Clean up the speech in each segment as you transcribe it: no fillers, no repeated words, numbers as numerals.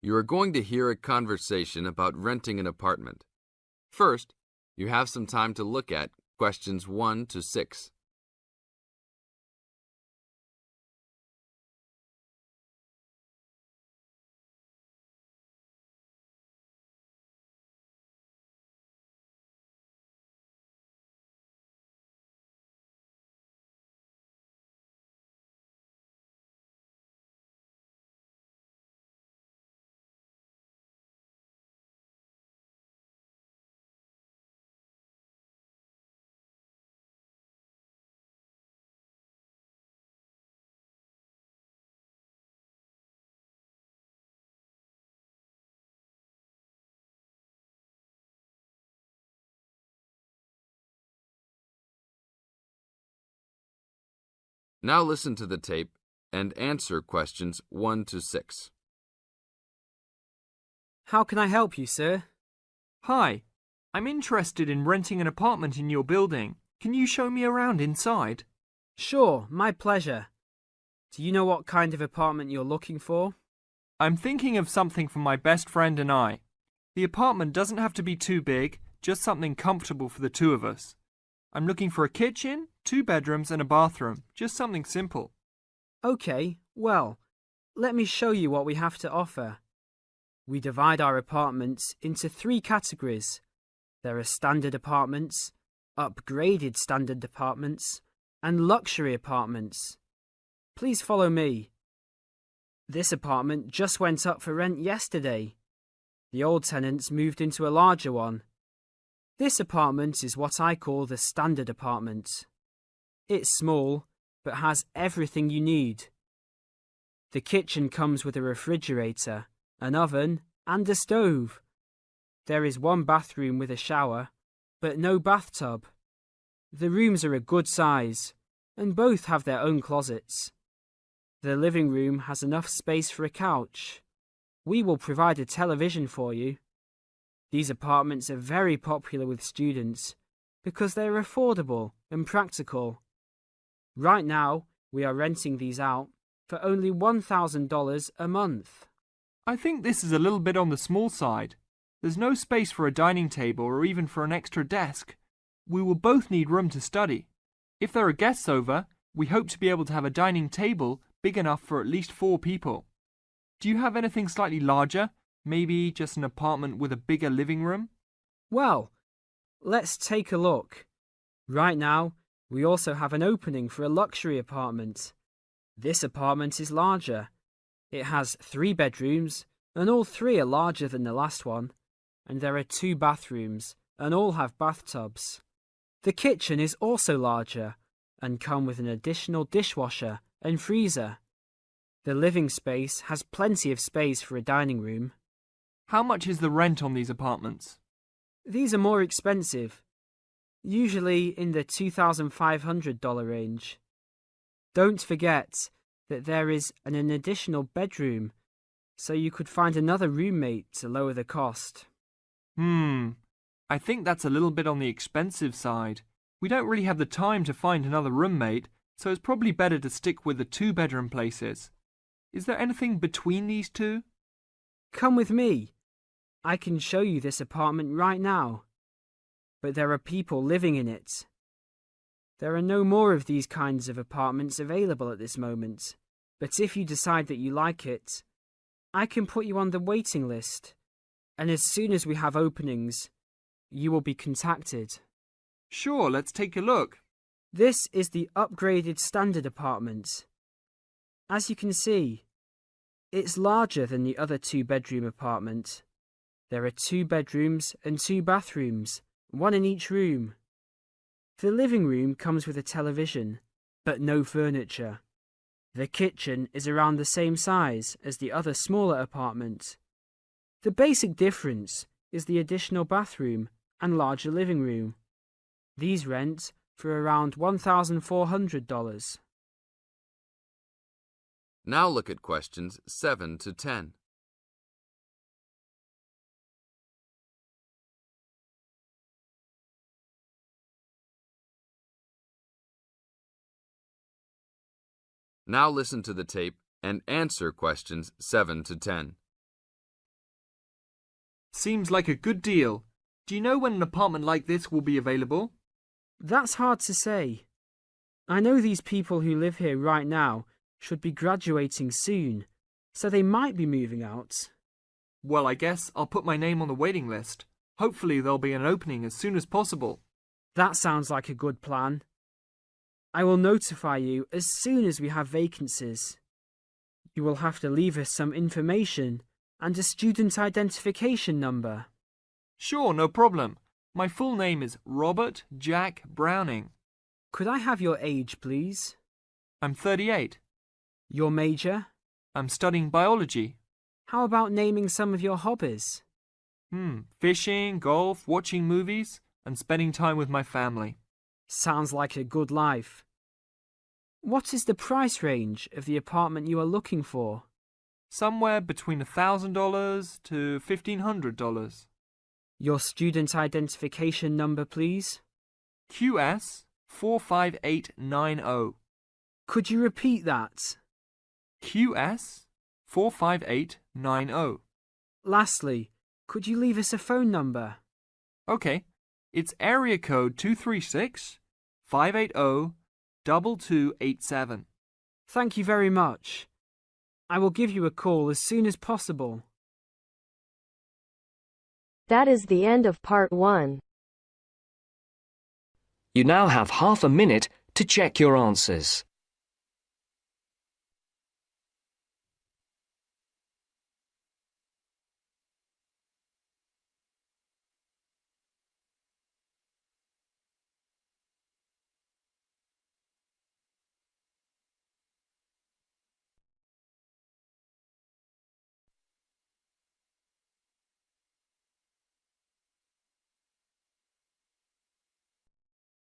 You are going to hear a conversation about renting an apartment. First, you have some time to look at questions 1 to 6. Now listen to the tape and answer questions 1 to 6. How can I help you, sir? Hi, I'm interested in renting an apartment in your building. Can you show me around inside? Sure, my pleasure. Do you know what kind of apartment you're looking for? I'm thinking of something for my best friend and I. The apartment doesn't have to be too big, just something comfortable for the two of us. I'm looking for a kitchen, 2 bedrooms and a bathroom, just something simple. Okay, well, let me show you what we have to offer. We divide our apartments into 3 categories. There are standard apartments, upgraded standard apartments, and luxury apartments. Please follow me. This apartment just went up for rent yesterday. The old tenants moved into a larger one. This apartment is what I call the standard apartment. It's small, but has everything you need. The kitchen comes with a refrigerator, an oven, and a stove. There is 1 bathroom with a shower, but no bathtub. The rooms are a good size, and both have their own closets. The living room has enough space for a couch. We will provide a television for you. These apartments are very popular with students because they are affordable and practical. Right now, we are renting these out for only $1,000 a month. I think this is a little bit on the small side. There's no space for a dining table or even for an extra desk. We will both need room to study. If there are guests over, we hope to be able to have a dining table big enough for at least 4 people. Do you have anything slightly larger? Maybe just an apartment with a bigger living room? Well, let's take a look. Right now, we also have an opening for a luxury apartment. This apartment is larger. It has 3 bedrooms, and all 3 are larger than the last one, and there are 2 bathrooms, and all have bathtubs. The kitchen is also larger, and come with an additional dishwasher and freezer. The living space has plenty of space for a dining room. How much is the rent on these apartments? These are more expensive, usually in the $2,500 range. Don't forget that there is an additional bedroom, so you could find another roommate to lower the cost. I think that's a little bit on the expensive side. We don't really have the time to find another roommate, so it's probably better to stick with the 2-bedroom places. Is there anything between these 2? Come with me. I can show you this apartment right now. But there are people living in it. There are no more of these kinds of apartments available at this moment. But if you decide that you like it, I can put you on the waiting list. And as soon as we have openings, you will be contacted. Sure, let's take a look. This is the upgraded standard apartment. As you can see, it's larger than the other 2-bedroom apartment. There are 2 bedrooms and 2 bathrooms, 1 in each room. The living room comes with a television, but no furniture. The kitchen is around the same size as the other smaller apartment. The basic difference is the additional bathroom and larger living room. These rent for around $1,400. Now look at questions 7 to 10. Now listen to the tape and answer questions 7 to 10. Seems like a good deal. Do you know when an apartment like this will be available? That's hard to say. I know these people who live here right now should be graduating soon, so they might be moving out. Well, I guess I'll put my name on the waiting list. Hopefully there'll be an opening as soon as possible. That sounds like a good plan. I will notify you as soon as we have vacancies. You will have to leave us some information and a student identification number. Sure, no problem. My full name is Robert Jack Browning. Could I have your age, please? I'm 38. Your major? I'm studying biology. How about naming some of your hobbies? Fishing, golf, watching movies, and spending time with my family. Sounds like a good life. What is the price range of the apartment you are looking for? Somewhere between $1,000 to $1,500. Your student identification number, please? QS 45890. Could you repeat that? QS 45890. Lastly, could you leave us a phone number? Okay, it's area code 236-580-2287. Thank you very much. I will give you a call as soon as possible. That is the end of part 1. You now have half a minute to check your answers.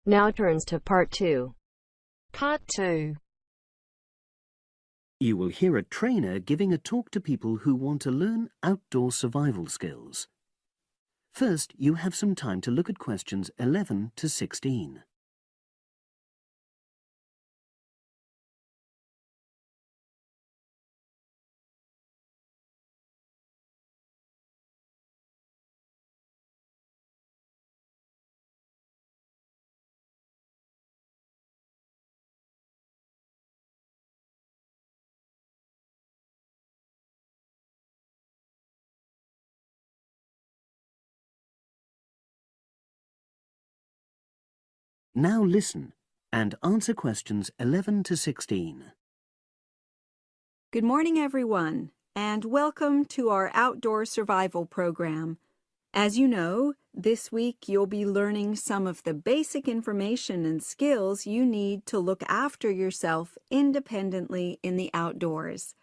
Now turns to part 2. Part 2. You will hear a trainer giving a talk to people who want to learn outdoor survival skills. First, you have some time to look at questions 11 to 16. Now listen and answer questions 11 to 16. Good morning, everyone, and welcome to our outdoor survival program. As you know, this week you'll be learning some of the basic information and skills you need to look after yourself independently in the outdoors.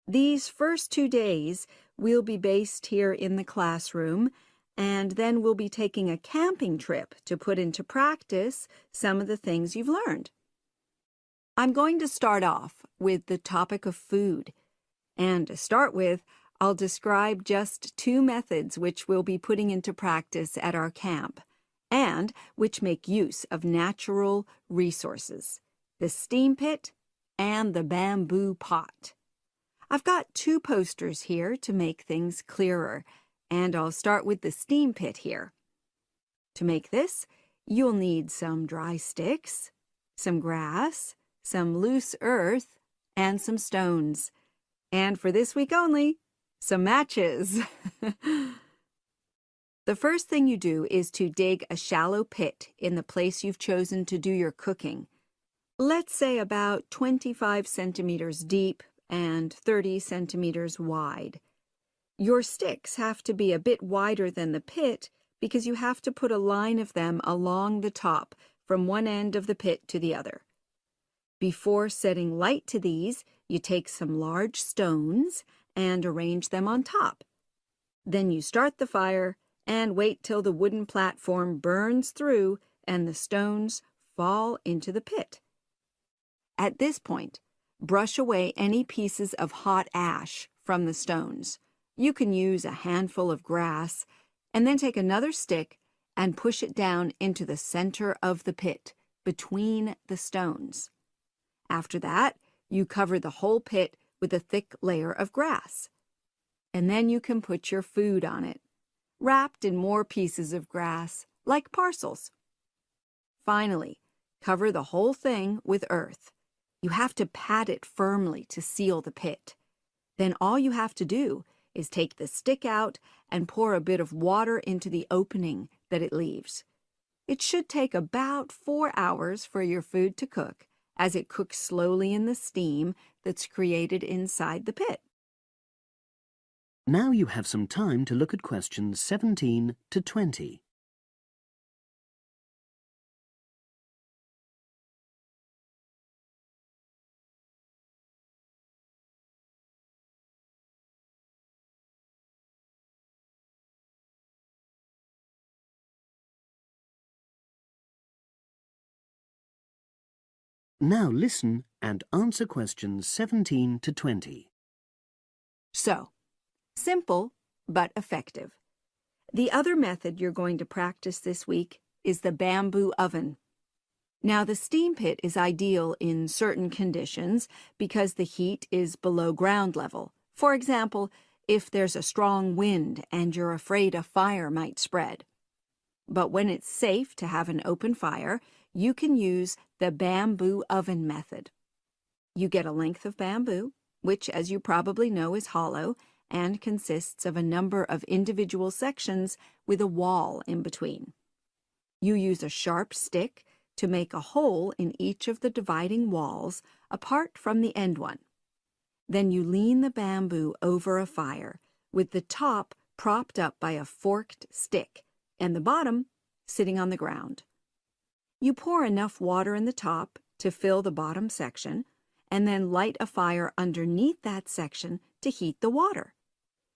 These first 2 days will be based here in the classroom, and then we'll be taking a camping trip to put into practice some of the things you've learned. I'm going to start off with the topic of food. And to start with, I'll describe just 2 methods which we'll be putting into practice at our camp, and which make use of natural resources, the steam pit and the bamboo pot. I've got 2 posters here to make things clearer, and I'll start with the steam pit here. To make this, you'll need some dry sticks, some grass, some loose earth, and some stones. And for this week only, some matches. The first thing you do is to dig a shallow pit in the place you've chosen to do your cooking. Let's say about 25 centimeters deep and 30 centimeters wide. Your sticks have to be a bit wider than the pit because you have to put a line of them along the top from one end of the pit to the other. Before setting light to these, you take some large stones and arrange them on top. Then you start the fire and wait till the wooden platform burns through and the stones fall into the pit. At this point, brush away any pieces of hot ash from the stones. You can use a handful of grass, and then take another stick and push it down into the center of the pit, between the stones. After that, you cover the whole pit with a thick layer of grass. and then you can put your food on it, wrapped in more pieces of grass, like parcels. Finally, cover the whole thing with earth. You have to pat it firmly to seal the pit. Then all you have to do is take the stick out and pour a bit of water into the opening that it leaves. It should take about 4 hours for your food to cook, as it cooks slowly in the steam that's created inside the pit. Now you have some time to look at questions 17 to 20. Now listen and answer questions 17 to 20. So, simple but effective. The other method you're going to practice this week is the bamboo oven. Now, the steam pit is ideal in certain conditions because the heat is below ground level. For example, if there's a strong wind and you're afraid a fire might spread. But when it's safe to have an open fire, you can use the bamboo oven method. You get a length of bamboo, which, as you probably know, is hollow and consists of a number of individual sections with a wall in between. You use a sharp stick to make a hole in each of the dividing walls apart from the end one. Then you lean the bamboo over a fire, with the top propped up by a forked stick and the bottom sitting on the ground. You pour enough water in the top to fill the bottom section, and then light a fire underneath that section to heat the water.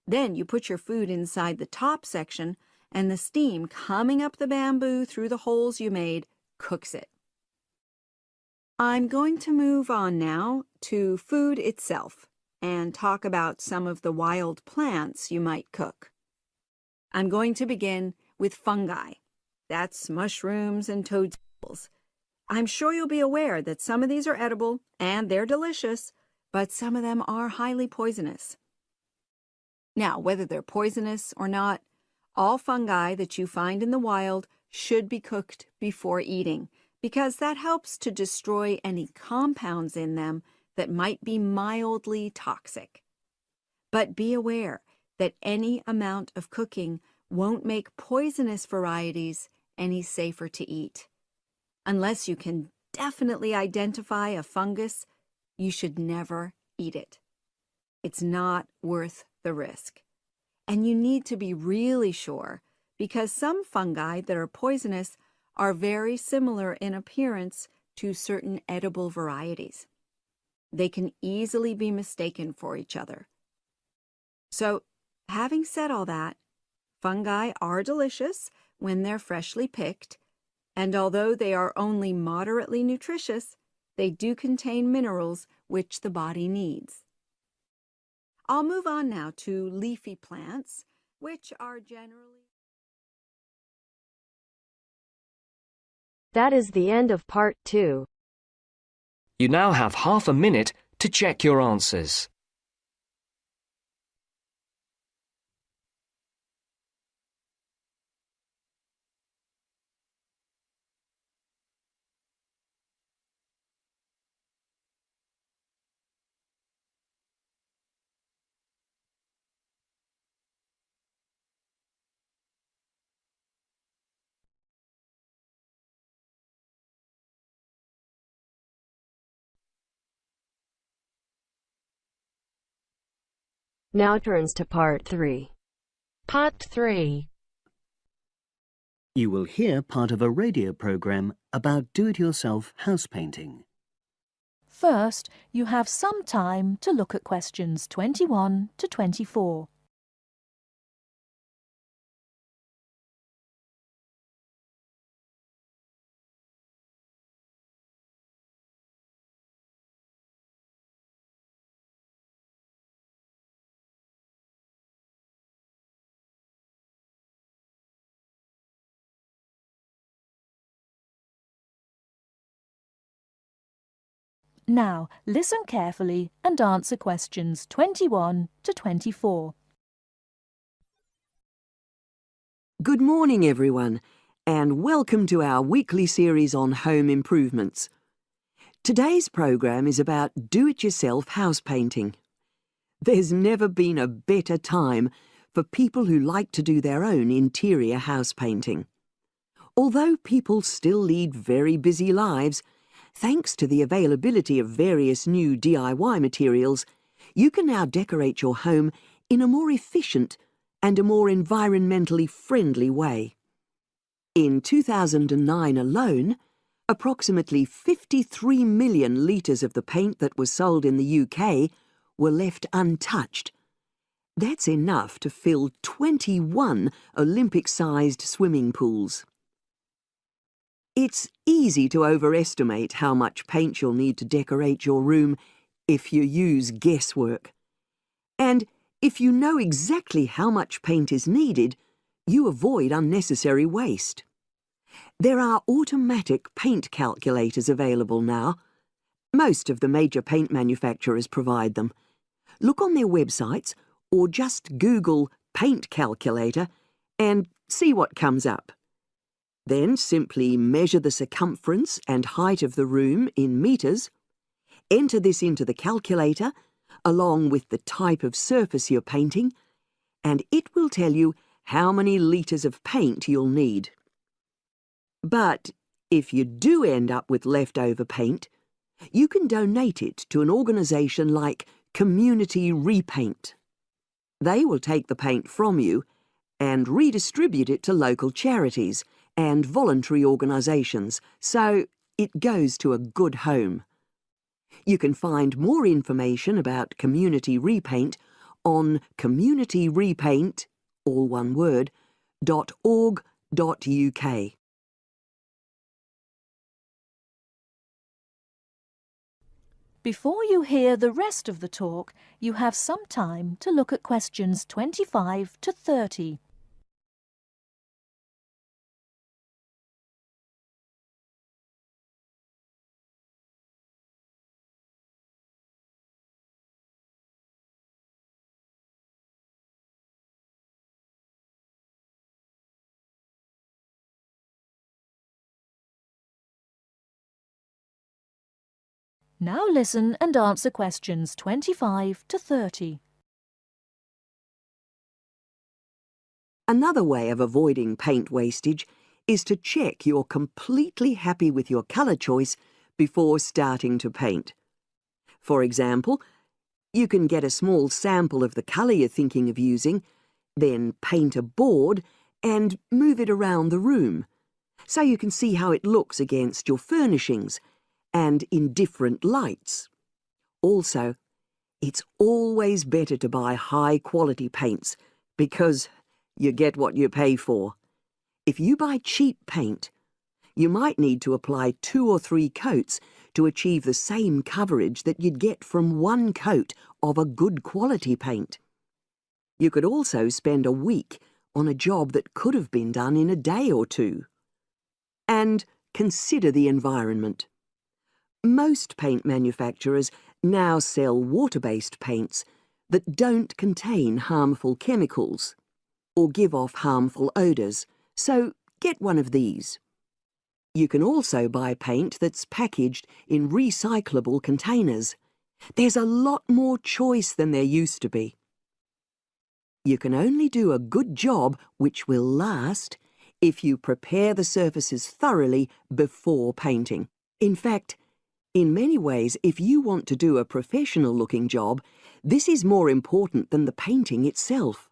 Then you put your food inside the top section, and the steam coming up the bamboo through the holes you made cooks it. I'm going to move on now to food itself and talk about some of the wild plants you might cook. I'm going to begin with fungi. That's mushrooms and toadstools. I'm sure you'll be aware that some of these are edible and they're delicious, but some of them are highly poisonous. Now, whether they're poisonous or not, all fungi that you find in the wild should be cooked before eating, because that helps to destroy any compounds in them that might be mildly toxic. But be aware that any amount of cooking won't make poisonous varieties any safer to eat. Unless you can definitely identify a fungus, you should never eat it. It's not worth the risk. And you need to be really sure, because some fungi that are poisonous are very similar in appearance to certain edible varieties. They can easily be mistaken for each other. So, having said all that, fungi are delicious when they're freshly picked, and although they are only moderately nutritious, they do contain minerals which the body needs. I'll move on now to leafy plants, which are generally... That is the end of part 2. You now have half a minute to check your answers. Now turns to part 3. Part 3. You will hear part of a radio program about do-it-yourself house painting. First, you have some time to look at questions 21 to 24. Now, listen carefully and answer questions 21 to 24. Good morning, everyone, and welcome to our weekly series on home improvements. Today's program is about do-it-yourself house painting. There's never been a better time for people who like to do their own interior house painting. Although people still lead very busy lives, thanks to the availability of various new DIY materials, you can now decorate your home in a more efficient and a more environmentally friendly way. In 2009 alone, approximately 53 million litres of the paint that was sold in the UK were left untouched. That's enough to fill 21 Olympic-sized swimming pools. It's easy to overestimate how much paint you'll need to decorate your room if you use guesswork. And if you know exactly how much paint is needed, you avoid unnecessary waste. There are automatic paint calculators available now. Most of the major paint manufacturers provide them. Look on their websites or just Google paint calculator and see what comes up. Then simply measure the circumference and height of the room in metres, enter this into the calculator along with the type of surface you're painting, and it will tell you how many litres of paint you'll need. But if you do end up with leftover paint, you can donate it to an organisation like Community Repaint. They will take the paint from you and redistribute it to local charities and voluntary organisations, so it goes to a good home. You can find more information about Community Repaint on communityrepaint, all one word, .org.uk. Before you hear the rest of the talk, you have some time to look at questions 25 to 30. Now listen and answer questions 25 to 30. Another way of avoiding paint wastage is to check you're completely happy with your colour choice before starting to paint. For example, you can get a small sample of the colour you're thinking of using, then paint a board and move it around the room, so you can see how it looks against your furnishings and in different lights. Also, it's always better to buy high-quality paints because you get what you pay for. If you buy cheap paint, you might need to apply 2 or 3 coats to achieve the same coverage that you'd get from 1 coat of a good quality paint. You could also spend a week on a job that could have been done in a day or 2. And consider the environment. Most paint manufacturers now sell water-based paints that don't contain harmful chemicals or give off harmful odours, so get one of these. You can also buy paint that's packaged in recyclable containers. There's a lot more choice than there used to be. You can only do a good job which will last if you prepare the surfaces thoroughly before painting. In fact, in many ways, if you want to do a professional-looking job, this is more important than the painting itself.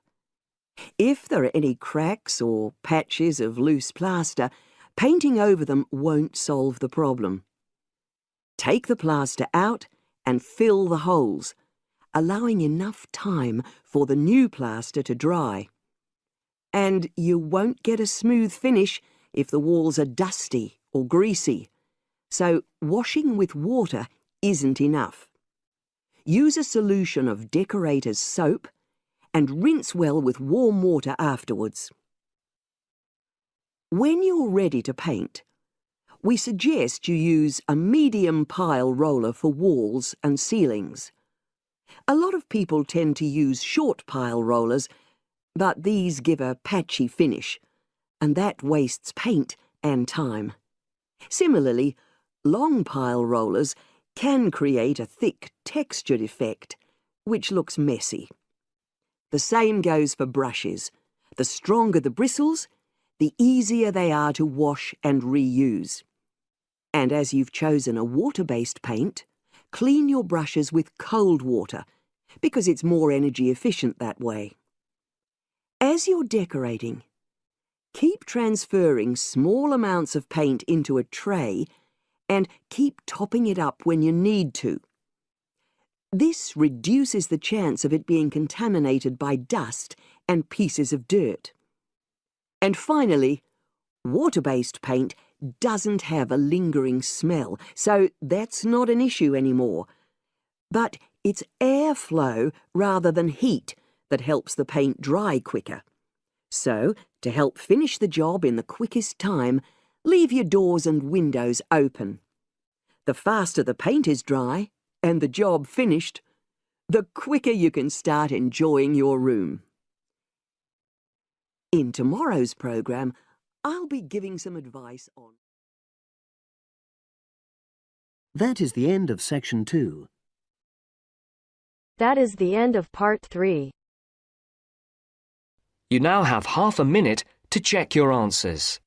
If there are any cracks or patches of loose plaster, painting over them won't solve the problem. Take the plaster out and fill the holes, allowing enough time for the new plaster to dry. And you won't get a smooth finish if the walls are dusty or greasy. So washing with water isn't enough. Use a solution of decorator's soap and rinse well with warm water afterwards. When you're ready to paint, we suggest you use a medium pile roller for walls and ceilings. A lot of people tend to use short pile rollers, but these give a patchy finish, and that wastes paint and time. Similarly, long pile rollers can create a thick, textured effect, which looks messy. The same goes for brushes. The stronger the bristles, the easier they are to wash and reuse. And as you've chosen a water-based paint, clean your brushes with cold water, because it's more energy efficient that way. As you're decorating, keep transferring small amounts of paint into a tray and keep topping it up when you need to. This reduces the chance of it being contaminated by dust and pieces of dirt. And finally, water-based paint doesn't have a lingering smell, so that's not an issue anymore. But it's airflow rather than heat that helps the paint dry quicker. So, to help finish the job in the quickest time, leave your doors and windows open. The faster the paint is dry, and the job finished, the quicker you can start enjoying your room. In tomorrow's program, I'll be giving some advice on... That is the end of Section 2. That is the end of Part 3. You now have half a minute to check your answers.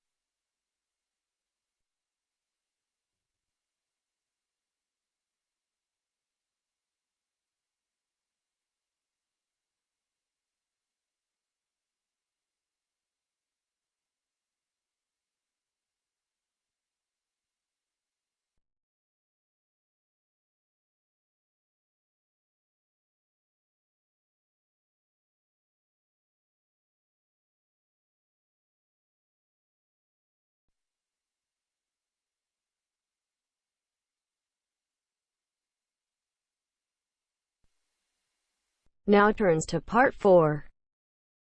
Now turns to Part 4.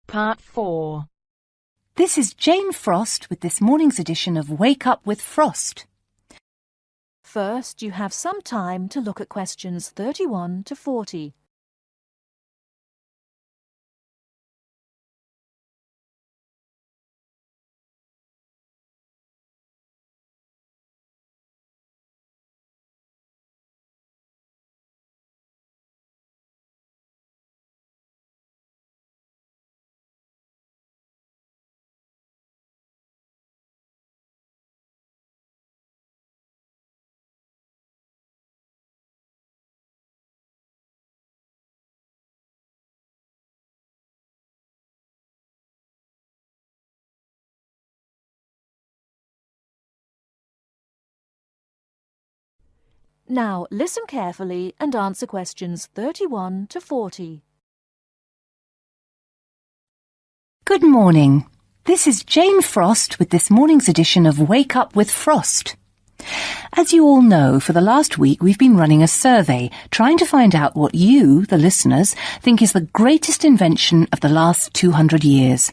Part 4. This is Jane Frost with this morning's edition of Wake Up with Frost. First, you have some time to look at questions 31 to 40. Now listen carefully and answer questions 31 to 40. Good morning. This is Jane Frost with this morning's edition of Wake Up with Frost. As you all know, for the last week we've been running a survey trying to find out what you, the listeners, think is the greatest invention of the last 200 years.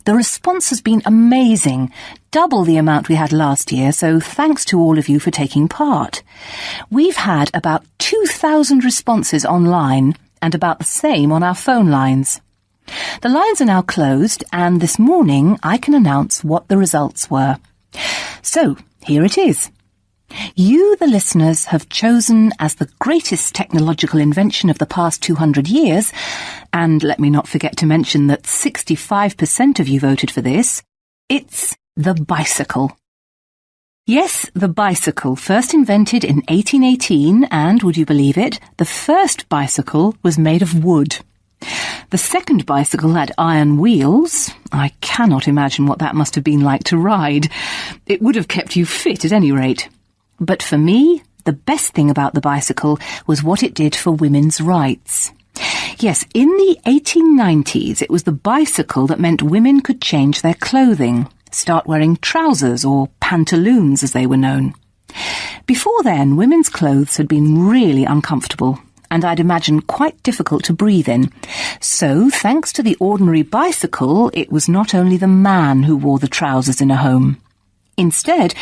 The response has been amazing, double the amount we had last year, so thanks to all of you for taking part. We've had about 2,000 responses online and about the same on our phone lines. The lines are now closed, and this morning I can announce what the results were. So, here it is. You, the listeners, have chosen as the greatest technological invention of the past 200 years, and let me not forget to mention that 65% of you voted for this, it's the bicycle. Yes, the bicycle, first invented in 1818, and, would you believe it, the first bicycle was made of wood. The second bicycle had iron wheels. I cannot imagine what that must have been like to ride. It would have kept you fit at any rate. But for me, the best thing about the bicycle was what it did for women's rights. Yes, in the 1890s, it was the bicycle that meant women could change their clothing, start wearing trousers or pantaloons as they were known. Before then, women's clothes had been really uncomfortable, and I'd imagine quite difficult to breathe in. So, thanks to the ordinary bicycle, it was not only the man who wore the trousers in a home. Instead,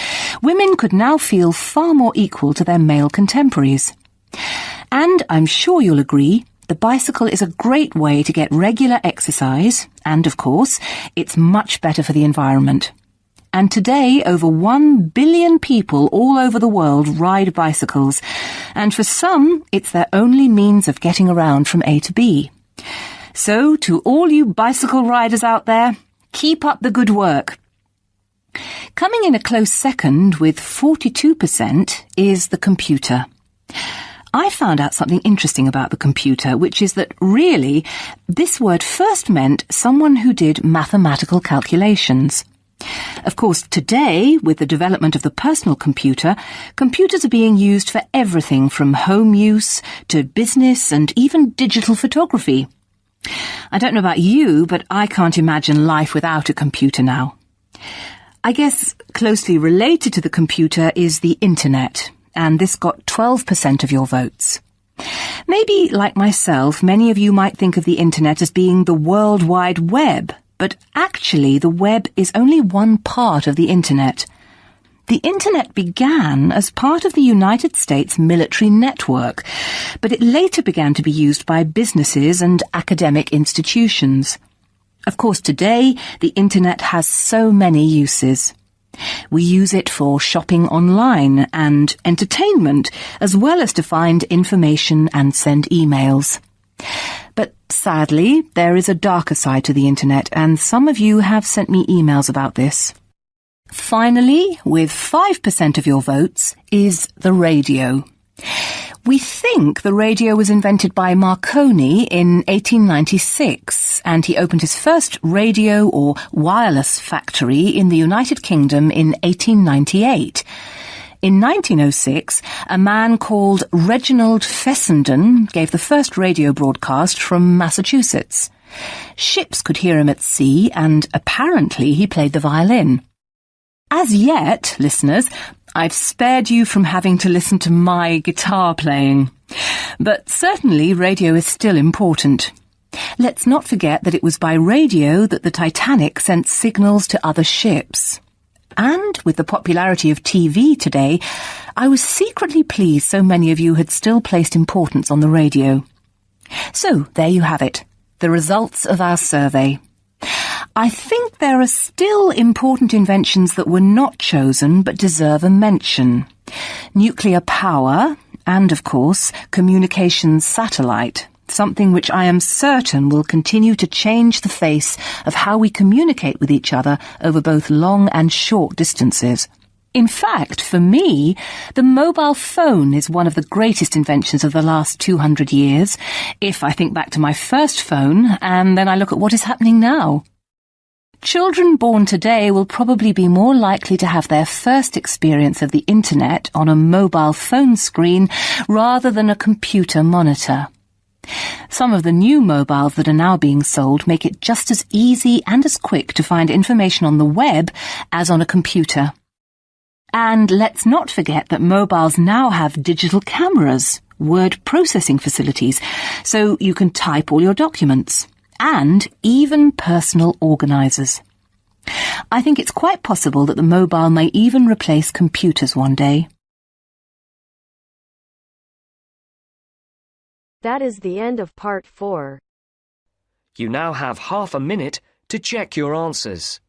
women could now feel far more equal to their male contemporaries. And I'm sure you'll agree, the bicycle is a great way to get regular exercise, and of course, it's much better for the environment. And today, over 1 billion people all over the world ride bicycles, and for some, it's their only means of getting around from A to B. So, to all you bicycle riders out there, keep up the good work. Coming in a close second with 42% is the computer. I found out something interesting about the computer, which is that really, this word first meant someone who did mathematical calculations. Of course, today, with the development of the personal computer, computers are being used for everything from home use to business and even digital photography. I don't know about you, but I can't imagine life without a computer now. I guess closely related to the computer is the internet, and this got 12% of your votes. Maybe, like myself, many of you might think of the internet as being the World Wide Web, but actually the web is only one part of the internet. The internet began as part of the United States military network, but it later began to be used by businesses and academic institutions. Of course, today, the internet has so many uses. We use it for shopping online and entertainment, as well as to find information and send emails. But sadly, there is a darker side to the internet, and some of you have sent me emails about this. Finally, with 5% of your votes, is the radio. We think the radio was invented by Marconi in 1896, and he opened his first radio or wireless factory in the United Kingdom in 1898. In 1906, a man called Reginald Fessenden gave the first radio broadcast from Massachusetts. Ships could hear him at sea, and apparently he played the violin. As yet, listeners, I've spared you from having to listen to my guitar playing. But certainly radio is still important. Let's not forget that it was by radio that the Titanic sent signals to other ships. And with the popularity of TV today, I was secretly pleased so many of you had still placed importance on the radio. So, there you have it, the results of our survey. I think there are still important inventions that were not chosen but deserve a mention. Nuclear power and, of course, communications satellite, something which I am certain will continue to change the face of how we communicate with each other over both long and short distances. In fact, for me, the mobile phone is one of the greatest inventions of the last 200 years, if I think back to my first phone and then I look at what is happening now. Children born today will probably be more likely to have their first experience of the internet on a mobile phone screen rather than a computer monitor. Some of the new mobiles that are now being sold make it just as easy and as quick to find information on the web as on a computer. And let's not forget that mobiles now have digital cameras, word processing facilities, so you can type all your documents, and even personal organisers. I think it's quite possible that the mobile may even replace computers one day. That is the end of part 4. You now have half a minute to check your answers.